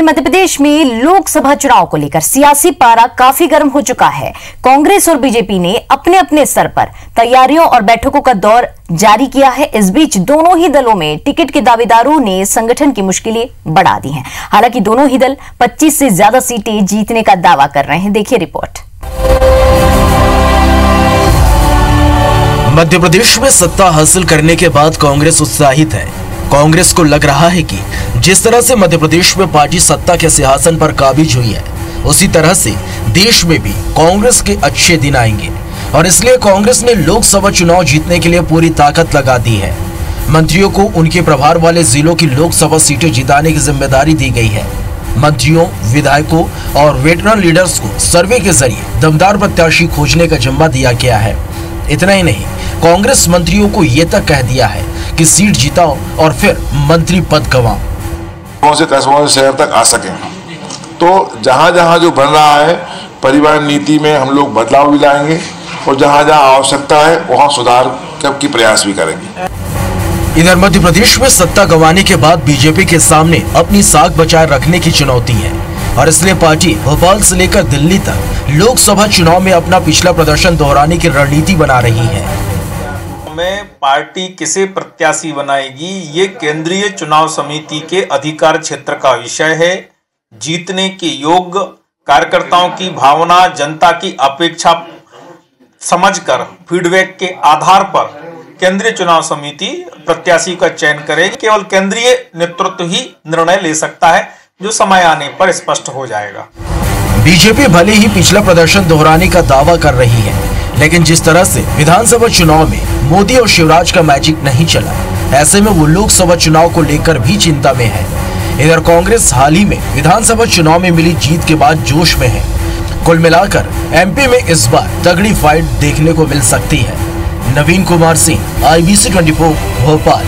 मध्य प्रदेश में लोकसभा चुनाव को लेकर सियासी पारा काफी गर्म हो चुका है। कांग्रेस और बीजेपी ने अपने अपने स्तर पर तैयारियों और बैठकों का दौर जारी किया है। इस बीच दोनों ही दलों में टिकट के दावेदारों ने संगठन की मुश्किलें बढ़ा दी हैं। हालांकि दोनों ही दल 25 से ज्यादा सीटें जीतने का दावा कर रहे हैं। देखिए रिपोर्ट। मध्य प्रदेश में सत्ता हासिल करने के बाद कांग्रेस उत्साहित है। कांग्रेस को लग रहा है कि जिस तरह से मध्य प्रदेश में पार्टी सत्ता के सिंहासन पर काबिज हुई है, उसी तरह से देश में भी कांग्रेस के अच्छे दिन आएंगे और इसलिए कांग्रेस ने लोकसभा चुनाव जीतने के लिए पूरी ताकत लगा दी है। मंत्रियों को उनके प्रभार वाले जिलों की लोकसभा सीटें जिताने की जिम्मेदारी दी गई है। मंत्रियों, विधायकों और वेटरन लीडर्स को सर्वे के जरिए दमदार प्रत्याशी खोजने का जिम्मा दिया गया है। इतना ही नहीं, कांग्रेस मंत्रियों को ये तक कह दिया है कि सीट जीताओ और फिर मंत्री पद गंवाओ। गाँव से कस्बों से शहर तक आ सकें, तो जहाँ जहाँ जो बन रहा है परिवहन नीति में हम लोग बदलाव भी लाएंगे और जहाँ जहाँ आवश्यकता है वहाँ सुधार की प्रयास भी करेंगे। इधर मध्य प्रदेश में सत्ता गंवाने के बाद बीजेपी के सामने अपनी साख बचाए रखने की चुनौती है और इसलिए पार्टी भोपाल से लेकर दिल्ली तक लोकसभा चुनाव में अपना पिछला प्रदर्शन दोहराने की रणनीति बना रही है। में पार्टी किसे प्रत्याशी बनाएगी, ये केंद्रीय चुनाव समिति के अधिकार क्षेत्र का विषय है। जीतने के योग्य कार्यकर्ताओं की भावना, जनता की अपेक्षा समझकर फीडबैक के आधार पर केंद्रीय चुनाव समिति प्रत्याशी का चयन करेगी। केवल केंद्रीय नेतृत्व ही निर्णय ले सकता है, जो समय आने पर स्पष्ट हो जाएगा। बीजेपी भले ही पिछला प्रदर्शन दोहराने का दावा कर रही है, लेकिन जिस तरह से विधानसभा चुनाव में मोदी और शिवराज का मैजिक नहीं चला, ऐसे में वो लोकसभा चुनाव को लेकर भी चिंता में है। इधर कांग्रेस हाल ही में विधानसभा चुनाव में मिली जीत के बाद जोश में है। कुल मिलाकर एमपी में इस बार तगड़ी फाइट देखने को मिल सकती है। नवीन कुमार सिंह, IBC 24 भोपाल।